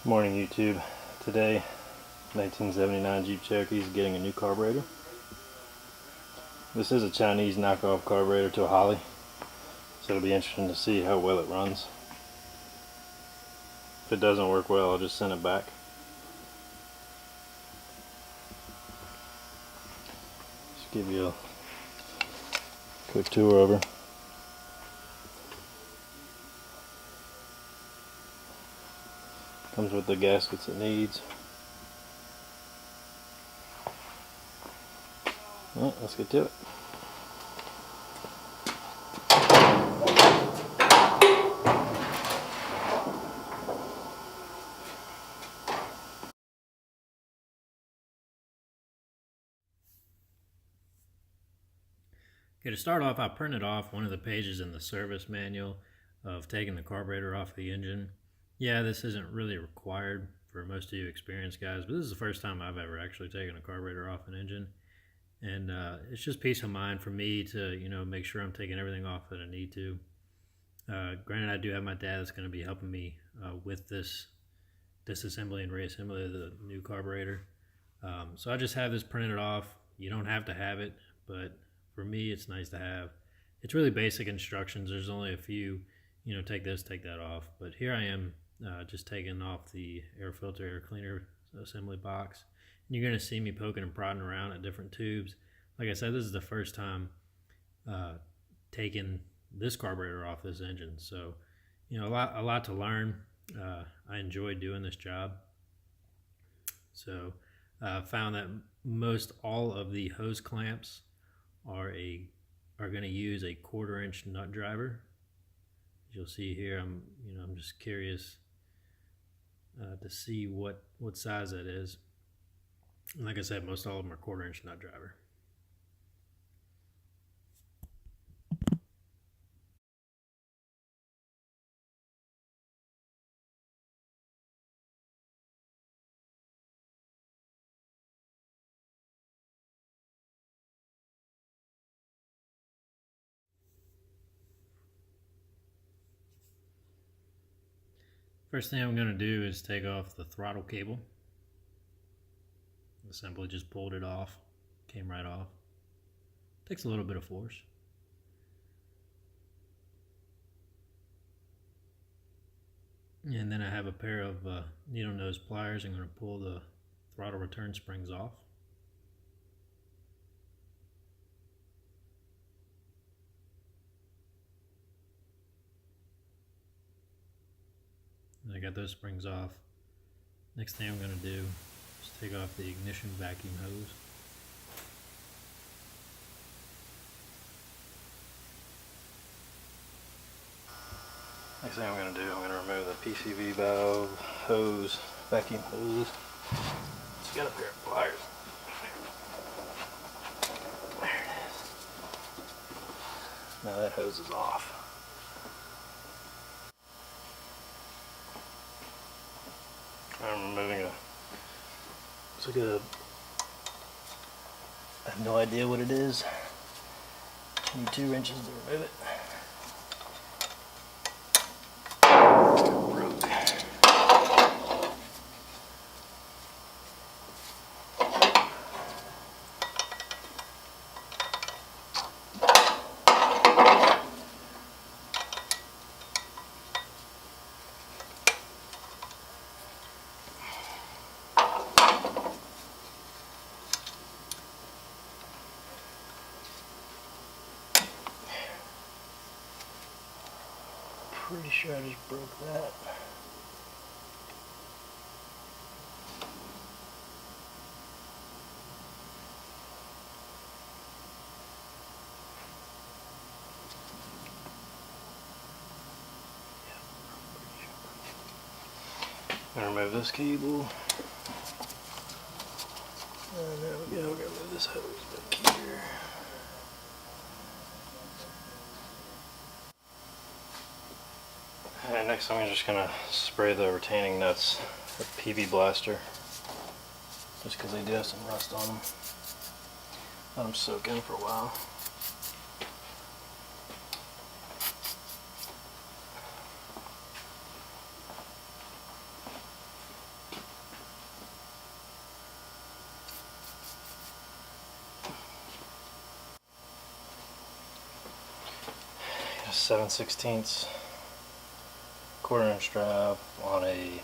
Morning YouTube. Today, 1979 Jeep Cherokee is getting a new carburetor. This is a Chinese knockoff carburetor to a Holly, so it'll be interesting to see how well it runs. If it doesn't work well, I'll just send it back. Just give you a quick tour over. Comes with the gaskets it needs. Alright, let's get to it. Okay, to start off, I printed off one of the pages in the service manual of taking the carburetor off the engine. Yeah, this isn't really required for most of you experienced guys, but this is the first time I've ever actually taken a carburetor off an engine. And it's just peace of mind for me to, make sure I'm taking everything off that I need to. Granted, I do have my dad that's going to be helping me with this disassembly and reassembly of the new carburetor. So I just have this printed off. You don't have to have it, but for me, it's nice to have. It's really basic instructions. There's only a few, take this, take that off. But here I am just taking off the air filter, air cleaner assembly box. And you're going to see me poking and prodding around at different tubes. Like I said, this is the first time taking this carburetor off this engine. So, a lot to learn. I enjoy doing this job. So found that most all of the hose clamps are going to use a 1/4 inch nut driver. As you'll see here, I'm just curious to see what size that is. And like I said, most all of them are 1/4 inch nut driver. First thing I'm going to do is take off the throttle cable. I simply just pulled it off, came right off. Takes a little bit of force. And then I have a pair of needle nose pliers. I'm going to pull the throttle return springs off. I got those springs off. Next thing I'm going to do is take off the ignition vacuum hose. Next thing I'm going to do, I'm going to remove the PCV valve hose, vacuum hose. Just got a pair of pliers. There it is. Now that hose is off. I'm removing it's like I have no idea what it is. Need 2 wrenches to remove it. Broke. Pretty sure I just broke that. I'm gonna remove this cable. And there we go, we're gonna move this hose back here. And next I'm just going to spray the retaining nuts with PV Blaster, just because they do have some rust on them. Let them soak in for a while. 7/16 quarter-inch drive on a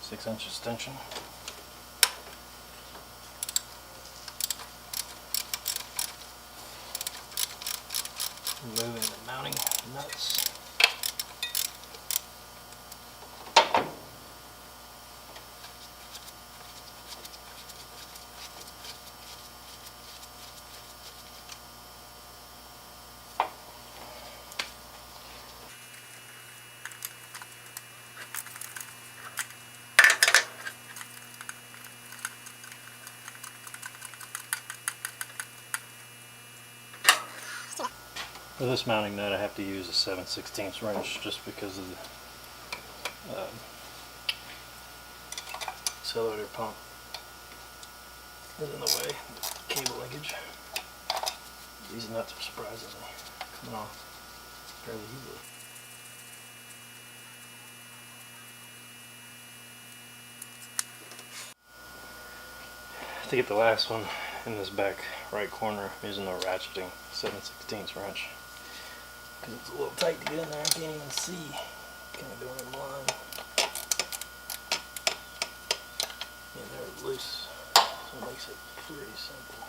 6-inch extension. Removing the mounting nuts. For this mounting nut, I have to use a 7/16 wrench just because of the accelerator pump is in the way, cable linkage. These nuts are surprisingly coming off fairly easily. To get the last one in this back right corner, I'm using a ratcheting 7/16 wrench because it's a little tight to get in there. I can't even see. Kind of going in blind. And they're loose, so it makes it pretty simple.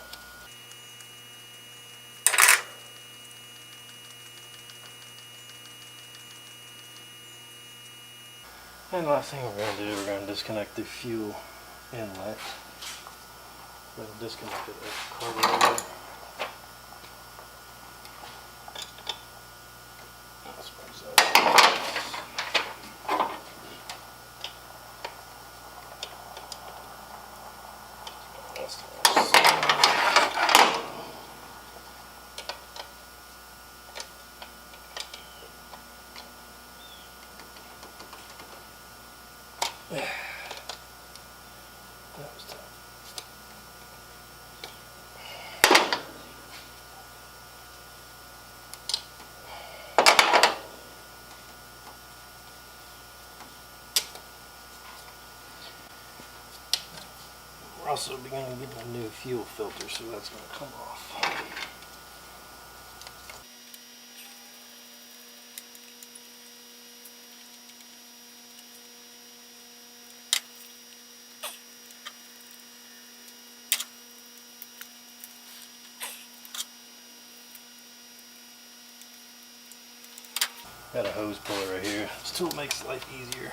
And the last thing we're going to do, we're going to disconnect the fuel inlet. We're going to disconnect it at the carburetor. That was tough. We're also beginning to get a new fuel filter, so that's going to come off. Got a hose puller right here. This tool makes life easier.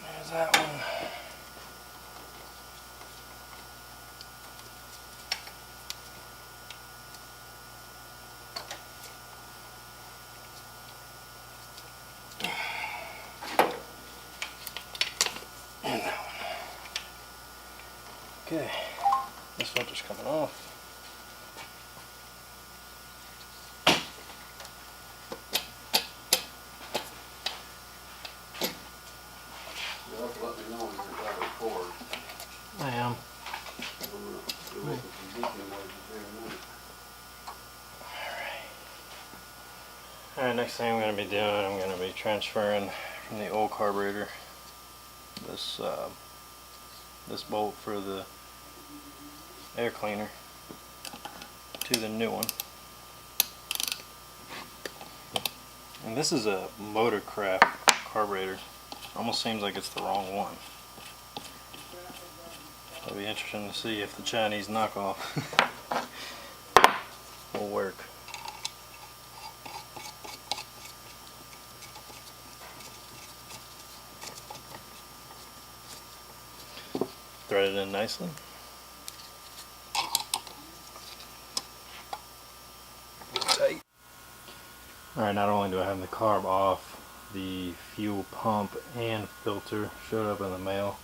There's that one. And that one. Okay. This filter's coming off. You'll have to let me know when you're about to record. I am. Alright, next thing I'm going to be doing, I'm going to be transferring from the old carburetor this this bolt for the air cleaner to the new one. And this is a Motorcraft carburetor. Almost seems like it's the wrong one. It'll be interesting to see if the Chinese knockoff will work. Thread it in nicely. Tight. Alright, not only do I have the carb off, the fuel pump and filter showed up in the mail.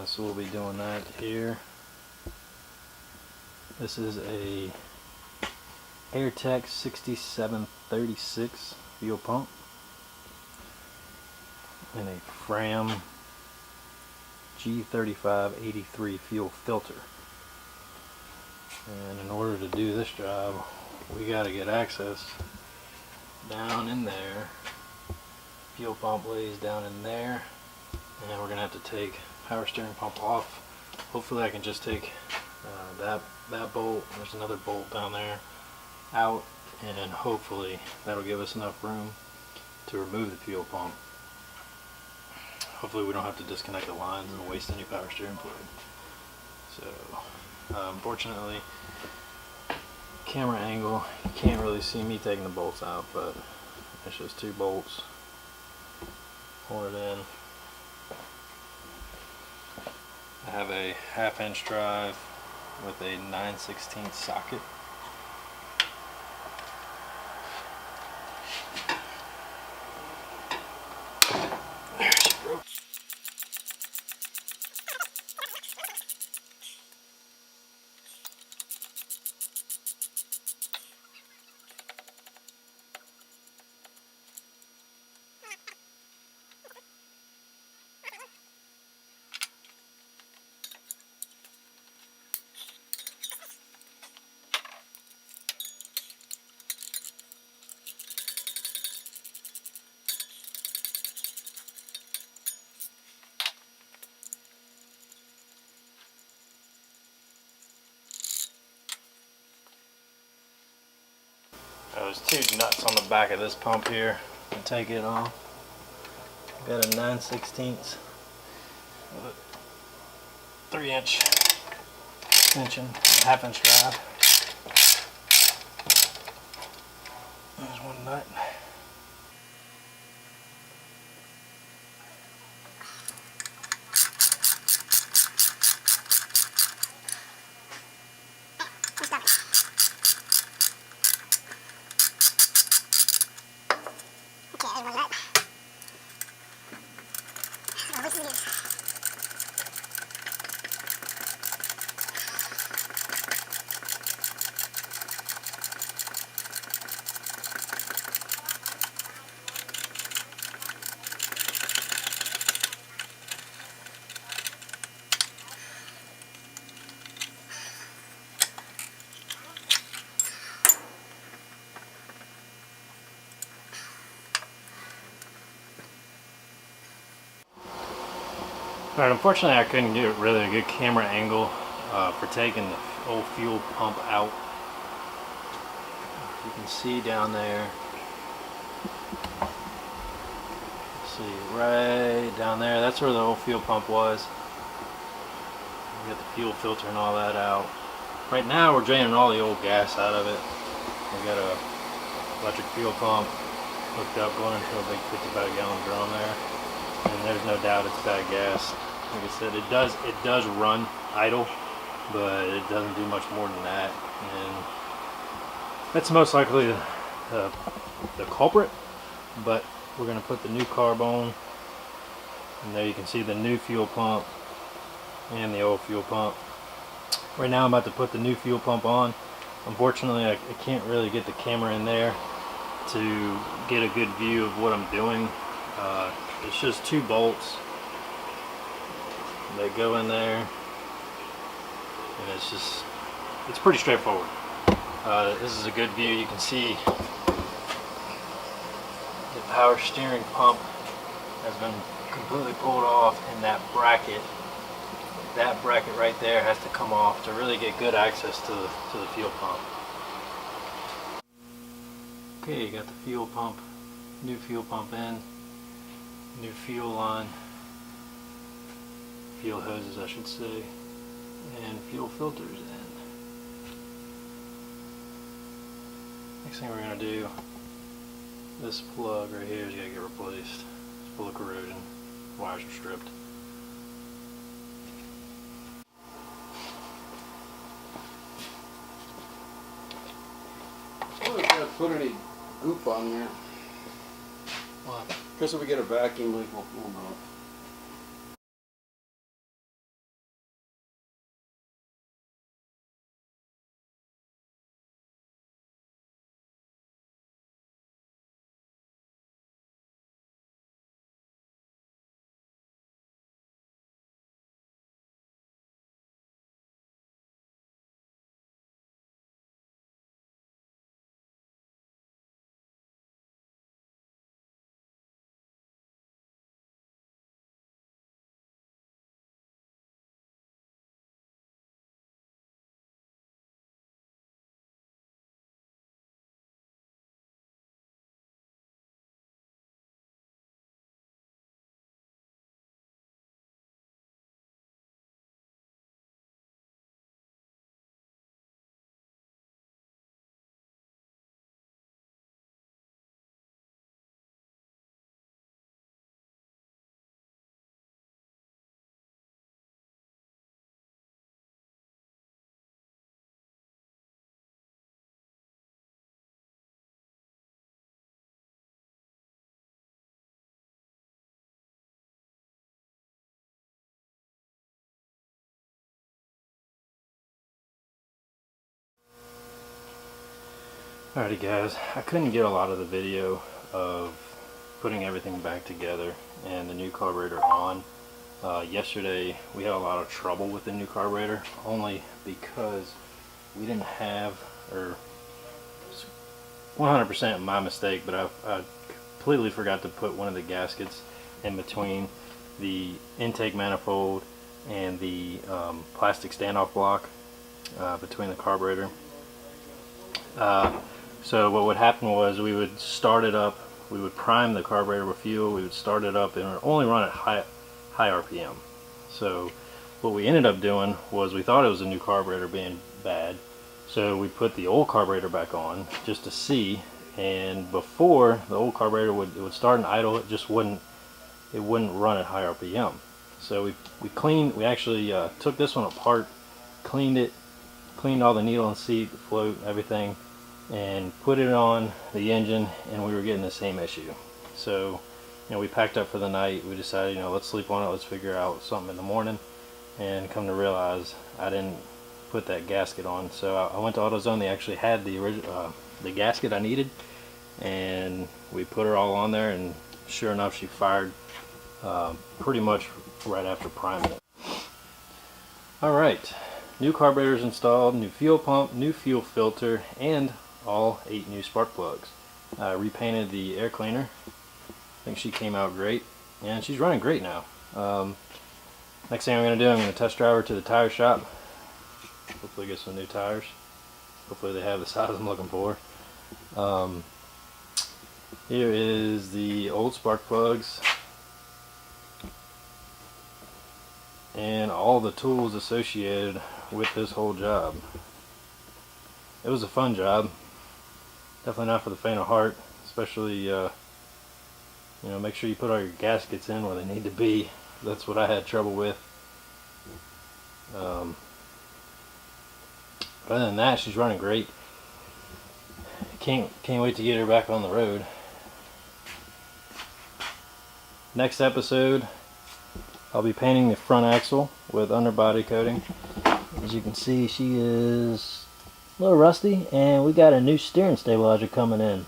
So we'll be doing that here. This is a AirTech 6736 fuel pump and a Fram G3583 fuel filter. And in order to do this job, we got to get access down in there. Fuel pump lays down in there, and we're gonna have to take power steering pump off. Hopefully I can just take that bolt, there's another bolt down there, out, and hopefully that'll give us enough room to remove the fuel pump. Hopefully we don't have to disconnect the lines and waste any power steering fluid. So unfortunately, camera angle, you can't really see me taking the bolts out, but it's just 2 bolts. Pull it in. I have a 1/2 inch drive with a 9/16 socket. There she broke. There's 2 nuts on the back of this pump here. I'll take it off. Got a 9/16 with a 3 inch extension, 1/2 inch drive. There's 1 nut. Alright, unfortunately I couldn't get really a good camera angle for taking the old fuel pump out. You can see down there, see right down there, that's where the old fuel pump was. We got the fuel filter and all that out. Right now we're draining all the old gas out of it. We got a electric fuel pump hooked up going into a big 55 gallon drum there. And there's no doubt it's bad gas. Like I said, it does run idle, but it doesn't do much more than that. And that's most likely the culprit. But we're going to put the new carb on, and there you can see the new fuel pump and the old fuel pump. Right now I'm about to put the new fuel pump on. Unfortunately I can't really get the camera in there to get a good view of what I'm doing. It's just 2 bolts that go in there, and it's pretty straightforward. This is a good view. You can see the power steering pump has been completely pulled off, and that bracket right there has to come off to really get good access to the fuel pump. Okay, you got the fuel pump, new fuel pump in, new fuel line, fuel hoses I should say, and fuel filters in. Next thing we're going to do, this plug right here is going to get replaced. It's full of corrosion, wires are stripped. I wonder if I put any goop on there. What? Because if we get a vacuum leak, we'll know. Alrighty guys, I couldn't get a lot of the video of putting everything back together and the new carburetor on. Yesterday we had a lot of trouble with the new carburetor, only because we didn't have, or 100% my mistake, but I completely forgot to put one of the gaskets in between the intake manifold and the plastic standoff block between the carburetor. So what would happen was we would start it up, we would prime the carburetor with fuel, we would start it up, and it would only run at high RPM. So what we ended up doing was, we thought it was a new carburetor being bad, so we put the old carburetor back on just to see, and before the old carburetor would start and idle, it wouldn't run at high RPM. So we actually took this one apart, cleaned all the needle and seat, float, everything, and put it on the engine, and we were getting the same issue. So, you know, we packed up for the night. We decided, you know, let's sleep on it, let's figure out something in the morning, and come to realize I didn't put that gasket on. So I went to AutoZone. They actually had the original the gasket I needed, and we put her all on there, and sure enough, she fired pretty much right after priming it. Alright, new carburetors installed, new fuel pump, new fuel filter, and all 8 new spark plugs. Repainted the air cleaner. I think she came out great, and she's running great now. Next thing I'm going to do, I'm going to test drive her to the tire shop. Hopefully get some new tires. Hopefully they have the size I'm looking for. Here is the old spark plugs and all the tools associated with this whole job. It was a fun job. Definitely not for the faint of heart, especially you know, make sure you put all your gaskets in where they need to be. That's what I had trouble with. Other than that, she's running great. Can't wait to get her back on the road. Next episode, I'll be painting the front axle with underbody coating. As you can see, she is a little rusty, and we got a new steering stabilizer coming in.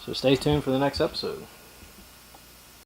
So stay tuned for the next episode.